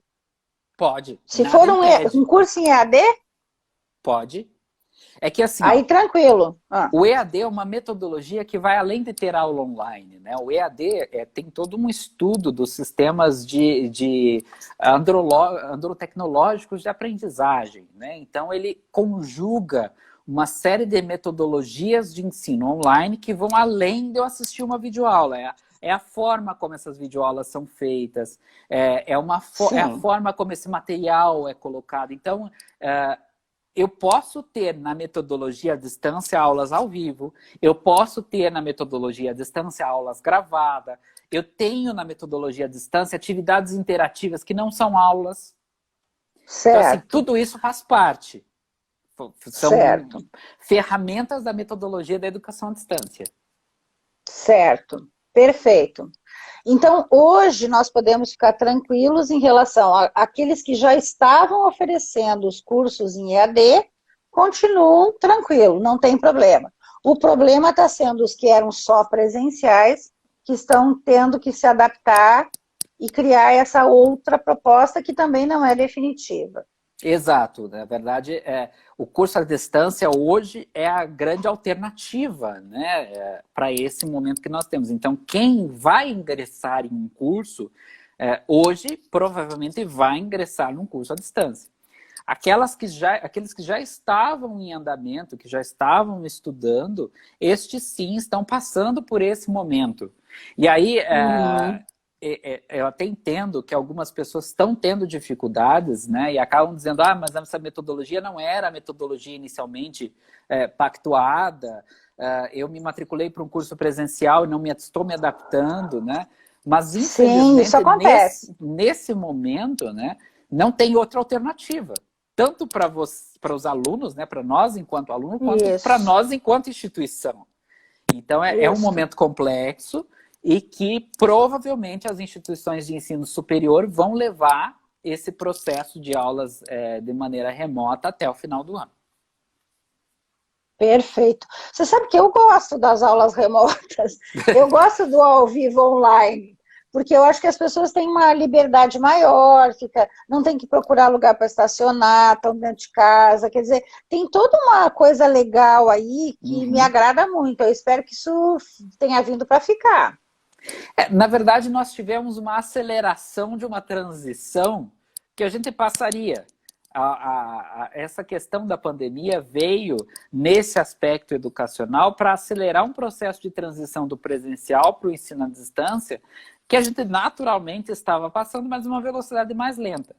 Pode. Se for um curso em EAD? Pode. É que assim... Aí, tranquilo. O EAD é uma metodologia que vai além de ter aula online, né? O EAD tem todo um estudo dos sistemas de androtecnológicos de aprendizagem, né? Então, ele conjuga uma série de metodologias de ensino online que vão além de eu assistir uma videoaula. É a forma como essas videoaulas são feitas, é a forma como esse material é colocado. Então, eu posso ter na metodologia à distância aulas ao vivo, eu posso ter na metodologia à distância aulas gravadas, eu tenho na metodologia à distância atividades interativas que não são aulas. Certo. Então, assim, tudo isso faz parte. São ferramentas da metodologia da educação à distância. Certo, perfeito. Então, hoje nós podemos ficar tranquilos em relação àqueles que já estavam oferecendo os cursos em EAD, continuam tranquilos, não tem problema. O problema está sendo os que eram só presenciais, que estão tendo que se adaptar e criar essa outra proposta que também não é definitiva. Exato, na verdade, o curso à distância hoje é a grande alternativa, né, para esse momento que nós temos. Então, quem vai ingressar em um curso, hoje provavelmente vai ingressar num curso à distância. Aqueles que já estavam em andamento, que já estavam estudando, estes sim estão passando por esse momento. E aí... eu até entendo que algumas pessoas estão tendo dificuldades, né, e acabam dizendo, mas essa metodologia não era a metodologia inicialmente pactuada, eu me matriculei para um curso presencial e não estou me adaptando, né, mas infelizmente isso acontece. Nesse momento, né, não tem outra alternativa, tanto para os alunos, né, para nós enquanto aluno, quanto para nós enquanto instituição. Então é um momento complexo, e que provavelmente as instituições de ensino superior vão levar esse processo de aulas de maneira remota até o final do ano. Perfeito. Você sabe que eu gosto das aulas remotas, eu gosto do ao vivo online, porque eu acho que as pessoas têm uma liberdade maior, não tem que procurar lugar para estacionar, estão dentro de casa, quer dizer, tem toda uma coisa legal aí que me agrada muito, eu espero que isso tenha vindo para ficar. Na verdade, nós tivemos uma aceleração de uma transição que a gente passaria. Essa questão da pandemia veio nesse aspecto educacional para acelerar um processo de transição do presencial para o ensino à distância, que a gente naturalmente estava passando, mas uma velocidade mais lenta.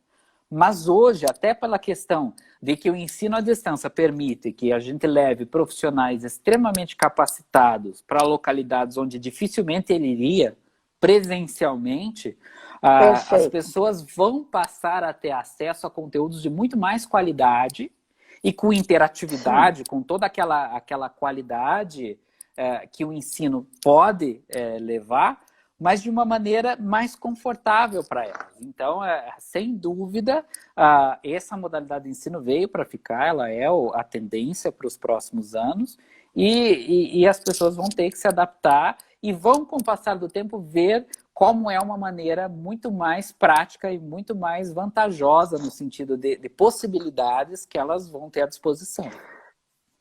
Mas hoje, até pela questão de que o ensino à distância permite que a gente leve profissionais extremamente capacitados para localidades onde dificilmente ele iria presencialmente, as pessoas vão passar a ter acesso a conteúdos de muito mais qualidade e com interatividade, com toda aquela qualidade que o ensino pode levar, mas de uma maneira mais confortável para elas. Então, sem dúvida, essa modalidade de ensino veio para ficar, ela é a tendência para os próximos anos, e as pessoas vão ter que se adaptar e vão, com o passar do tempo, ver como é uma maneira muito mais prática e muito mais vantajosa no sentido de possibilidades que elas vão ter à disposição.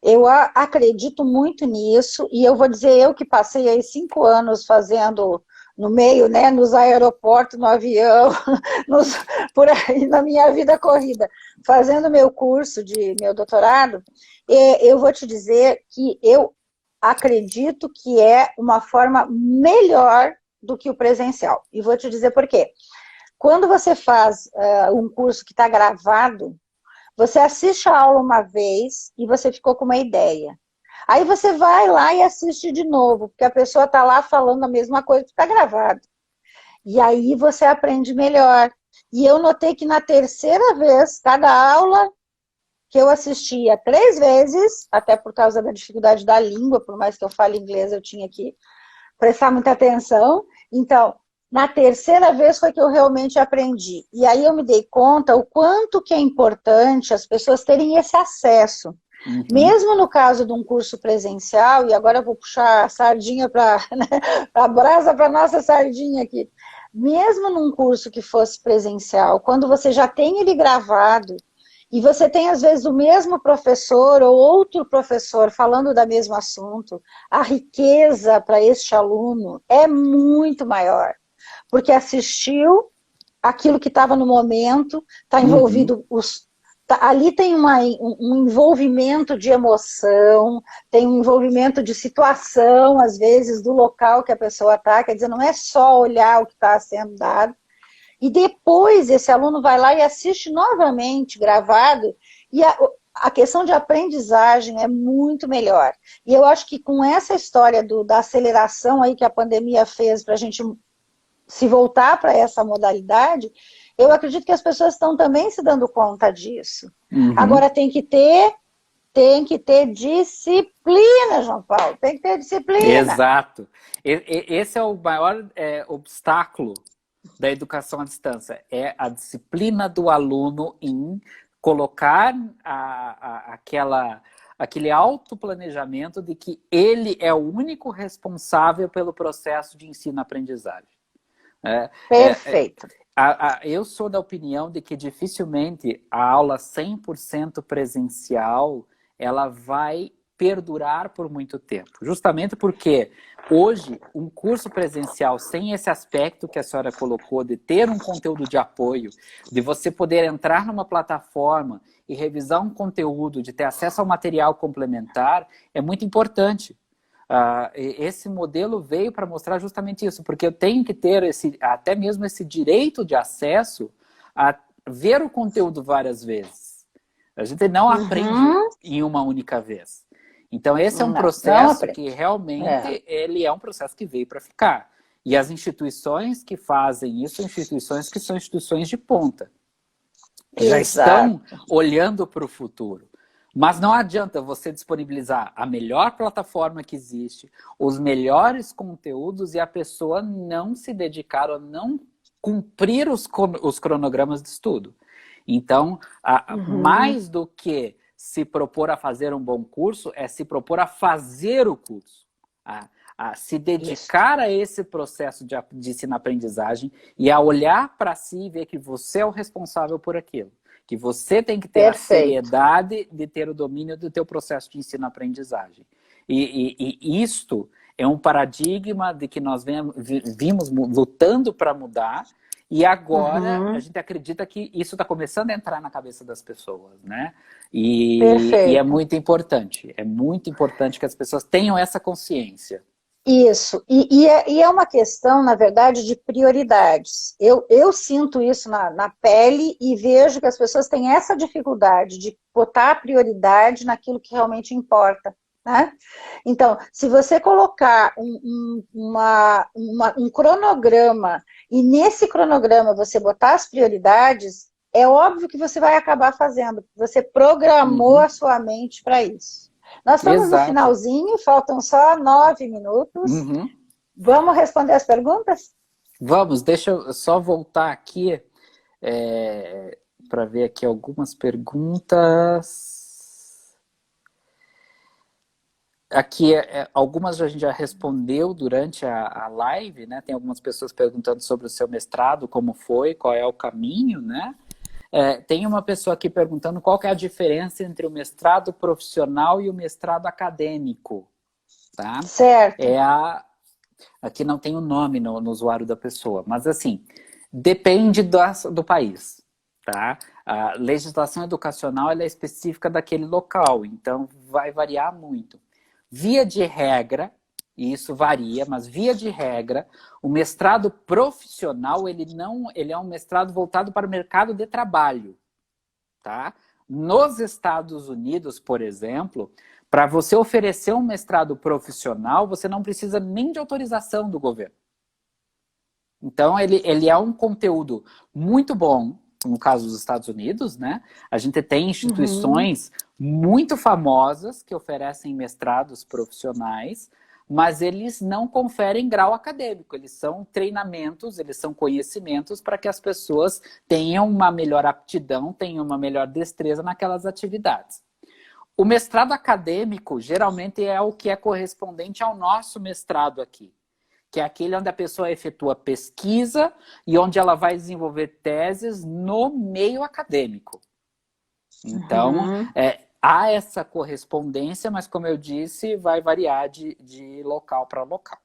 Eu acredito muito nisso, e eu vou dizer, eu que passei aí 5 anos fazendo no meio, né, nos aeroportos, no avião, por aí, na minha vida corrida, fazendo meu doutorado, eu vou te dizer que eu acredito que é uma forma melhor do que o presencial. E vou te dizer por quê. Quando você faz um curso que está gravado, você assiste a aula uma vez e você ficou com uma ideia. Aí você vai lá e assiste de novo, porque a pessoa está lá falando a mesma coisa que está gravado. E aí você aprende melhor. E eu notei que na terceira vez, cada aula que eu assistia 3 vezes, até por causa da dificuldade da língua, por mais que eu fale inglês, eu tinha que prestar muita atenção. Então, na terceira vez foi que eu realmente aprendi. E aí eu me dei conta o quanto que é importante as pessoas terem esse acesso. Uhum. Mesmo no caso de um curso presencial, e agora eu vou puxar a sardinha para a brasa para a nossa sardinha aqui. Mesmo num curso que fosse presencial, quando você já tem ele gravado, e você tem, às vezes, o mesmo professor ou outro professor falando do mesmo assunto, a riqueza para este aluno é muito maior, porque assistiu aquilo que estava no momento, está envolvido ali tem um envolvimento de emoção, tem um envolvimento de situação, às vezes, do local que a pessoa está, quer dizer, não é só olhar o que está sendo dado. E depois esse aluno vai lá e assiste novamente, gravado, e a questão de aprendizagem é muito melhor. E eu acho que com essa história da aceleração aí que a pandemia fez para a gente se voltar para essa modalidade, eu acredito que as pessoas estão também se dando conta disso. Uhum. Agora tem que ter disciplina, João Paulo, tem que ter disciplina. Exato. Esse é o maior obstáculo da educação à distância, é a disciplina do aluno em colocar aquele autoplanejamento de que ele é o único responsável pelo processo de ensino-aprendizagem. Perfeito. Eu sou da opinião de que dificilmente a aula 100% presencial ela vai perdurar por muito tempo. Justamente porque hoje um curso presencial sem esse aspecto que a senhora colocou de ter um conteúdo de apoio, de você poder entrar numa plataforma e revisar um conteúdo, de ter acesso ao material complementar, é muito importante. Esse modelo veio para mostrar justamente isso, porque eu tenho que ter até mesmo esse direito de acesso a ver o conteúdo várias vezes. A gente não aprende em uma única vez. Então esse é um processo que realmente ele é um processo que veio para ficar. E as instituições que fazem isso são instituições que são instituições de ponta. Já estão olhando para o futuro. Mas não adianta você disponibilizar a melhor plataforma que existe, os melhores conteúdos e a pessoa não se dedicar ou não cumprir os cronogramas de estudo. Então, mais do que se propor a fazer um bom curso, é se propor a fazer o curso. A se dedicar a esse processo de ensino-aprendizagem e a olhar para si e ver que você é o responsável por aquilo. Que você tem que ter a seriedade de ter o domínio do teu processo de ensino-aprendizagem. E isto é um paradigma de que nós vimos lutando para mudar e agora a gente acredita que isso está começando a entrar na cabeça das pessoas, né? E é muito importante que as pessoas tenham essa consciência. Isso, e é uma questão, na verdade, de prioridades. Eu sinto isso na pele e vejo que as pessoas têm essa dificuldade de botar a prioridade naquilo que realmente importa, né? Então, se você colocar um cronograma e nesse cronograma você botar as prioridades, é óbvio que você vai acabar fazendo, você programou a sua mente para isso. Nós estamos no finalzinho, faltam só 9 minutos. Vamos responder as perguntas? Vamos, deixa eu só voltar aqui para ver aqui algumas perguntas. Aqui, algumas a gente já respondeu durante a live, né? Tem algumas pessoas perguntando sobre o seu mestrado, como foi, qual é o caminho, né? Tem uma pessoa aqui perguntando qual que é a diferença entre o mestrado profissional e o mestrado acadêmico. Tá? Certo. aqui não tem o nome no usuário da pessoa, mas assim, depende do país, tá? A legislação educacional ela é específica daquele local, então vai variar muito. Via de regra, e isso varia, mas via de regra, o mestrado profissional, ele é um mestrado voltado para o mercado de trabalho, tá? Nos Estados Unidos, por exemplo, para você oferecer um mestrado profissional, você não precisa nem de autorização do governo. Então, ele é um conteúdo muito bom, no caso dos Estados Unidos, né? A gente tem instituições muito famosas que oferecem mestrados profissionais, mas eles não conferem grau acadêmico, eles são treinamentos, eles são conhecimentos para que as pessoas tenham uma melhor aptidão, tenham uma melhor destreza naquelas atividades. O mestrado acadêmico, geralmente, é o que é correspondente ao nosso mestrado aqui, que é aquele onde a pessoa efetua pesquisa e onde ela vai desenvolver teses no meio acadêmico. Então, há essa correspondência, mas como eu disse, vai variar de local para local.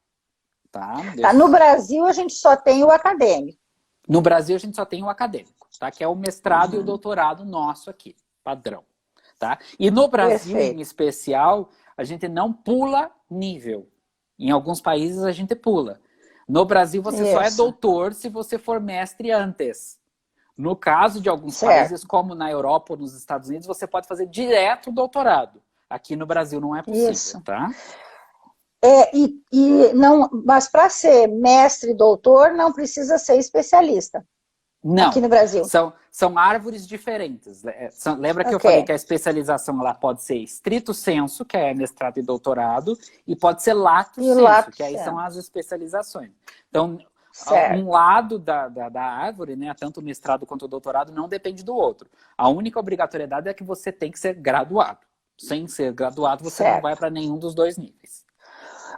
Tá? No Brasil, a gente só tem o acadêmico. No Brasil, a gente só tem o acadêmico, tá? Que é o mestrado e o doutorado nosso aqui, padrão. Tá? E no Brasil, em especial, a gente não pula nível. Em alguns países, a gente pula. No Brasil, você só é doutor se você for mestre antes. No caso de alguns países, como na Europa ou nos Estados Unidos, você pode fazer direto o doutorado. Aqui no Brasil não é possível, tá? Mas para ser mestre e doutor, não precisa ser especialista. Não, aqui no Brasil. São árvores diferentes. Lembra que eu falei que a especialização ela pode ser estrito sensu, que é mestrado e doutorado, e pode ser lato sensu, que aí são as especializações. Então, um lado da árvore, né, tanto o mestrado quanto o doutorado, não depende do outro. A única obrigatoriedade é que você tem que ser graduado. Sem ser graduado, você não vai para nenhum dos dois níveis.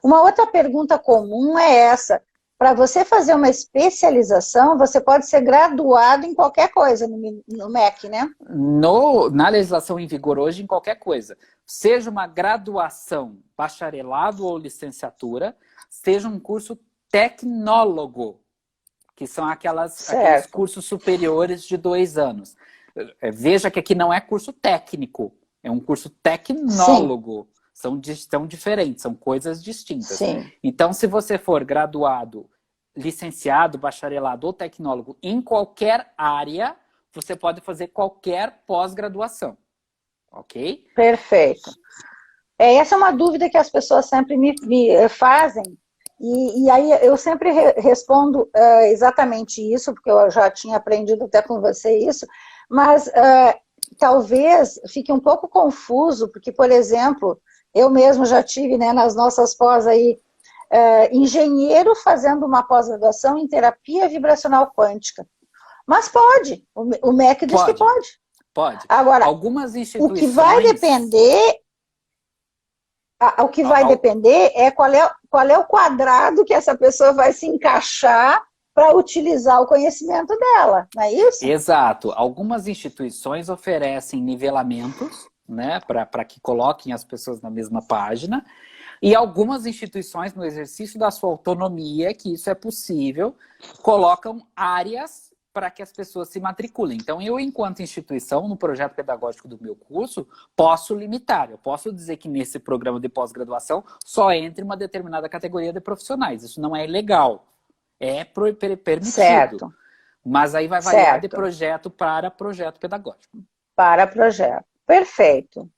Uma outra pergunta comum é essa. Para você fazer uma especialização, você pode ser graduado em qualquer coisa no MEC, né? Na legislação em vigor hoje, em qualquer coisa. Seja uma graduação, bacharelado ou licenciatura, seja um curso tecnólogo, que são aqueles cursos superiores de 2 anos. Veja que aqui não é curso técnico, é um curso tecnólogo. São diferentes, são coisas distintas. Sim. Então, se você for graduado, licenciado, bacharelado ou tecnólogo em qualquer área, você pode fazer qualquer pós-graduação. Ok? Perfeito. Essa é uma dúvida que as pessoas sempre me fazem. E aí eu sempre respondo exatamente isso, porque eu já tinha aprendido até com você isso, mas talvez fique um pouco confuso, porque, por exemplo, eu mesmo já tive, né, nas nossas pós aí, engenheiro fazendo uma pós-graduação em terapia vibracional quântica. Mas pode, o MEC diz que pode. Pode. Agora, algumas instituições... o que vai depender é qual é o quadrado que essa pessoa vai se encaixar para utilizar o conhecimento dela, não é isso? Exato. Algumas instituições oferecem nivelamentos, né, para que coloquem as pessoas na mesma página, e algumas instituições, no exercício da sua autonomia, que isso é possível, colocam áreas para que as pessoas se matriculem. Então, eu, enquanto instituição, no projeto pedagógico do meu curso, posso limitar. Eu posso dizer que nesse programa de pós-graduação só entre uma determinada categoria de profissionais. Isso não é ilegal. É permitido. Certo. Mas aí vai variar de projeto para projeto pedagógico. Para projeto. Perfeito.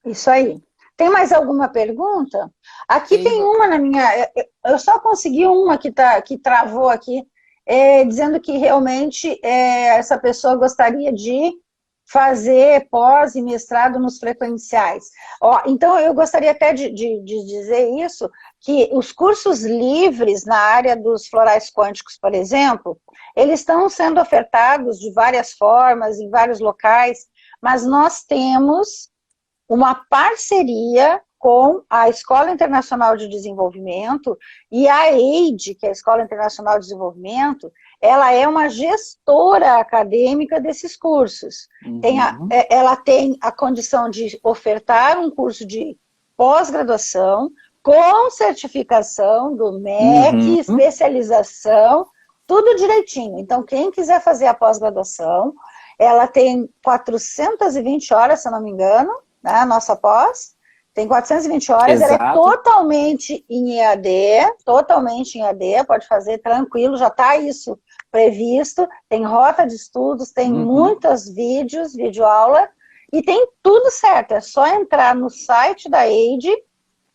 Isso aí. Tem mais alguma pergunta? Aqui tem uma na minha... Eu só consegui uma que travou aqui, dizendo que realmente essa pessoa gostaria de fazer pós e mestrado nos frequenciais. Então, eu gostaria até de dizer isso, que os cursos livres na área dos florais quânticos, por exemplo, eles estão sendo ofertados de várias formas, em vários locais, mas nós temos uma parceria com a Escola Internacional de Desenvolvimento e a EIDE, que é a Escola Internacional de Desenvolvimento, ela é uma gestora acadêmica desses cursos. Ela tem a condição de ofertar um curso de pós-graduação com certificação do MEC, especialização, tudo direitinho. Então, quem quiser fazer a pós-graduação, ela tem 420 horas, se eu não me engano, né, a nossa pós, tem 420 horas, Exato. ela é totalmente em EAD, pode fazer tranquilo, já está isso previsto, tem rota de estudos, tem muitos vídeos, videoaula, e tem tudo certo, é só entrar no site da EIDE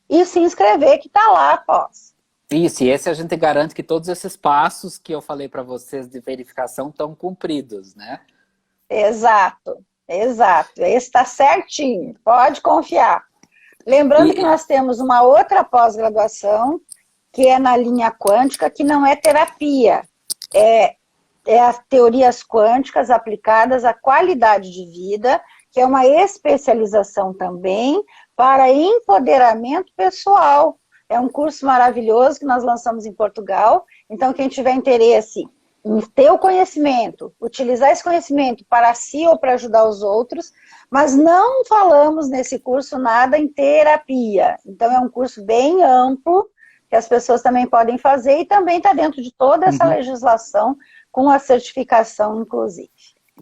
e se inscrever que está lá após. Isso, e esse a gente garante que todos esses passos que eu falei para vocês de verificação estão cumpridos, né? Exato, exato, esse está certinho, pode confiar. Lembrando que nós temos uma outra pós-graduação, que é na linha quântica, que não é terapia, é as teorias quânticas aplicadas à qualidade de vida, que é uma especialização também para empoderamento pessoal. É um curso maravilhoso que nós lançamos em Portugal, então quem tiver interesse em ter o conhecimento, utilizar esse conhecimento para si ou para ajudar os outros, mas não falamos nesse curso nada em terapia. Então é um curso bem amplo, que as pessoas também podem fazer, e também está dentro de toda essa legislação, com a certificação, inclusive.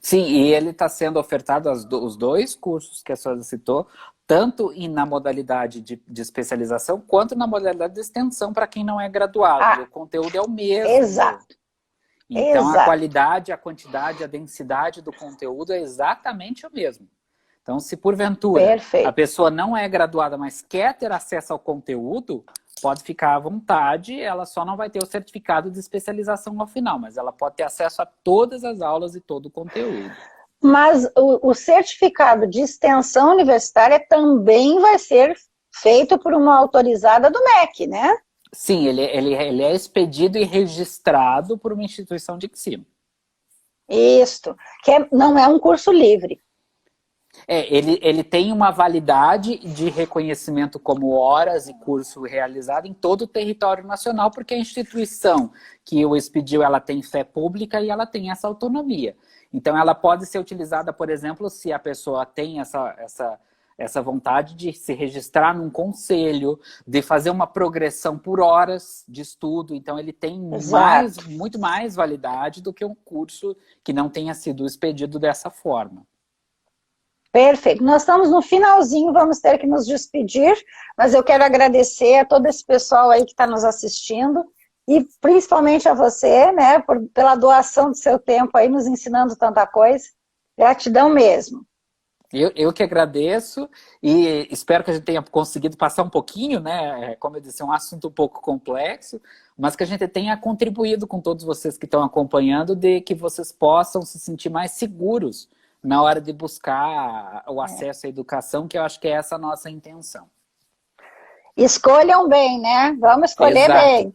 Sim, e ele está sendo ofertado, os dois cursos que a senhora citou, tanto na modalidade de especialização, quanto na modalidade de extensão para quem não é graduado. O conteúdo é o mesmo. Exato. Então, a qualidade, a quantidade, a densidade do conteúdo é exatamente o mesmo. Então, se porventura a pessoa não é graduada, mas quer ter acesso ao conteúdo, pode ficar à vontade, ela só não vai ter o certificado de especialização ao final, mas ela pode ter acesso a todas as aulas e todo o conteúdo. Mas o certificado de extensão universitária também vai ser feito por uma autorizada do MEC, né? Sim, ele é expedido e registrado por uma instituição de ensino. Isso, não é um curso livre. Ele tem uma validade de reconhecimento como horas e curso realizado em todo o território nacional, porque a instituição que o expediu, ela tem fé pública e ela tem essa autonomia. Então, ela pode ser utilizada, por exemplo, se a pessoa tem essa vontade de se registrar num conselho, de fazer uma progressão por horas de estudo. Então, ele tem muito mais validade do que um curso que não tenha sido expedido dessa forma. Perfeito. Nós estamos no finalzinho, vamos ter que nos despedir, mas eu quero agradecer a todo esse pessoal aí que está nos assistindo, e principalmente a você, né, pela doação do seu tempo aí, nos ensinando tanta coisa. Gratidão mesmo. Eu que agradeço e espero que a gente tenha conseguido passar um pouquinho, né? Como eu disse, é um assunto um pouco complexo, mas que a gente tenha contribuído com todos vocês que estão acompanhando, de que vocês possam se sentir mais seguros na hora de buscar o acesso à educação, que eu acho que é essa a nossa intenção. Escolham bem, né? Vamos escolher bem.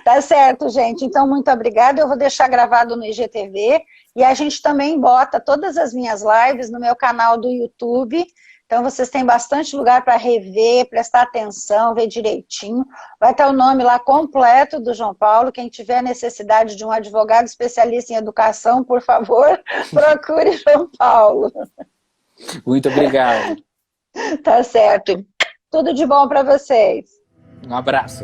Tá certo, gente. Então, muito obrigada. Eu vou deixar gravado no IGTV e a gente também bota todas as minhas lives no meu canal do YouTube. Então, vocês têm bastante lugar para rever, prestar atenção, ver direitinho. Vai estar o nome lá completo do João Paulo. Quem tiver necessidade de um advogado especialista em educação, por favor, procure João Paulo. Muito obrigado. Tá certo. Tudo de bom para vocês. Um abraço.